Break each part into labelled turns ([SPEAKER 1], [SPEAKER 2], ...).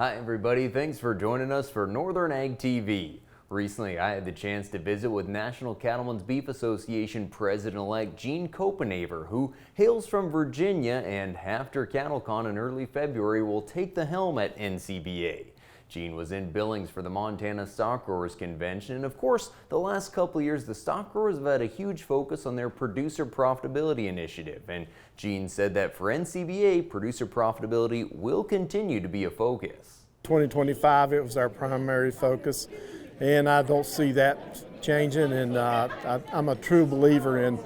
[SPEAKER 1] Hi everybody, thanks for joining us for Northern Ag TV. Recently, I had the chance to visit with National Cattlemen's Beef Association President-Elect Gene Copenhaver, who hails from Virginia and after CattleCon in early February will take the helm at NCBA. Gene was in Billings for the Montana Stock Growers Convention, and of course, the last couple of years, the stock growers have had a huge focus on their producer profitability initiative, and Gene said that for NCBA, producer profitability will continue to be a focus.
[SPEAKER 2] 2025, it was our primary focus, and I don't see that changing, and I'm a true believer in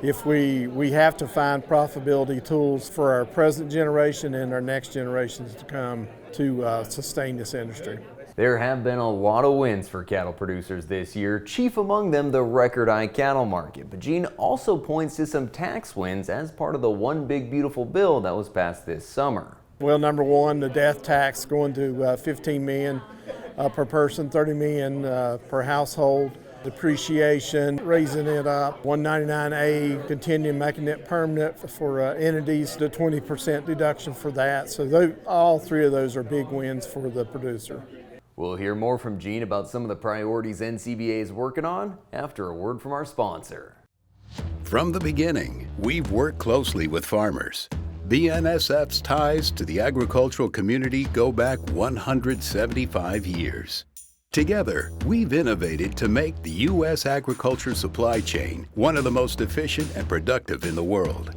[SPEAKER 2] if we have to find profitability tools for our present generation and our next generations to come to sustain this industry.
[SPEAKER 1] There have been a lot of wins for cattle producers this year, chief among them the record high cattle market. But Gene also points to some tax wins as part of the One Big Beautiful Bill that was passed this summer.
[SPEAKER 2] Well, number one, the death tax going to $15 million per person, $30 million per household. Depreciation, raising it up, 199A, continuing making it permanent for entities, the 20% deduction for that. So all three of those are big wins for the producer.
[SPEAKER 1] We'll hear more from Gene about some of the priorities NCBA is working on after a word from our sponsor.
[SPEAKER 3] From the beginning, we've worked closely with farmers. BNSF's ties to the agricultural community go back 175 years. Together, we've innovated to make the U.S. agriculture supply chain one of the most efficient and productive in the world.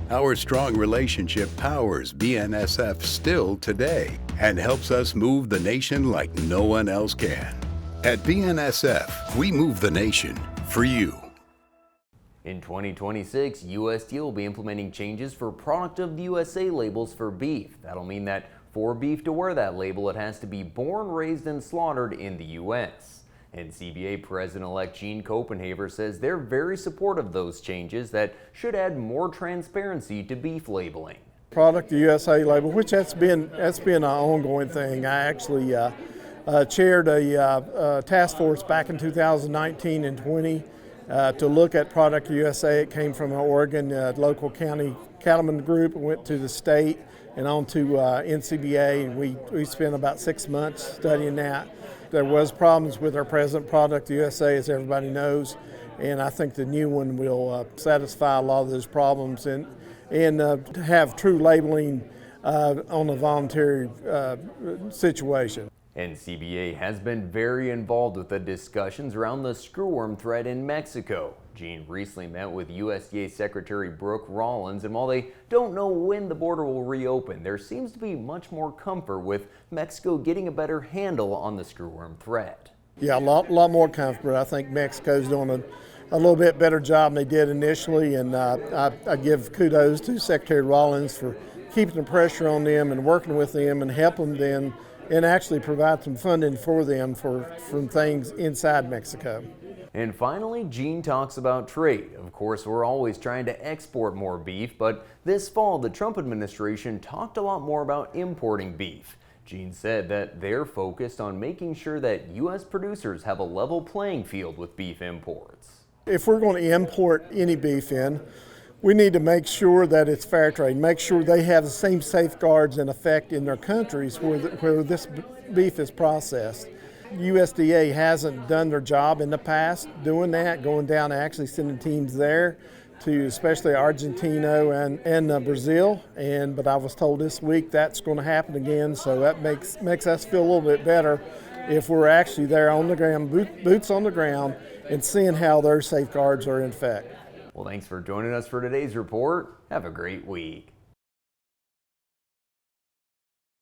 [SPEAKER 3] Our strong relationship powers BNSF still today and helps us move the nation like no one else can. At BNSF, we move the nation for you.
[SPEAKER 1] In 2026, USDA will be implementing changes for Product of the USA labels for beef. That'll mean that for beef to wear that label, it has to be born, raised, and slaughtered in the U.S. NCBA President-Elect Gene Copenhaver says they're very supportive of those changes that should add more transparency to beef labeling.
[SPEAKER 2] Product of the USA label, which that's been an ongoing thing. I actually chaired a task force back in 2019 and 20 to look at Product of the USA. It came from an Oregon local county cattlemen group, went to the state and on to NCBA, and we spent about 6 months studying that. There was problems with our present Product USA, as everybody knows, and I think the new one will satisfy a lot of those problems and have true labeling on a voluntary situation.
[SPEAKER 1] NCBA has been very involved with the discussions around the screwworm threat in Mexico. Gene recently met with USDA Secretary Brooke Rollins, and while they don't know when the border will reopen, there seems to be much more comfort with Mexico getting a better handle on the screwworm threat.
[SPEAKER 2] Yeah, a lot more comfort. I think Mexico's doing a little bit better job than they did initially, and I give kudos to Secretary Rollins for keeping the pressure on them and working with them and helping them and actually provide some funding for them from things inside Mexico.
[SPEAKER 1] And finally, Gene talks about trade. Of course, we're always trying to export more beef, but this fall, the Trump administration talked a lot more about importing beef. Gene said that they're focused on making sure that U.S. producers have a level playing field with beef imports.
[SPEAKER 2] If we're going to import any beef in, we need to make sure that it's fair trade, make sure they have the same safeguards in effect in their countries where this beef is processed. USDA hasn't done their job in the past doing that, going down and actually sending teams there to especially Argentina and Brazil. But I was told this week that's going to happen again, so that makes us feel a little bit better if we're actually there on the ground, boots on the ground, and seeing how their safeguards are in effect.
[SPEAKER 1] Well, thanks for joining us for today's report. Have a great week.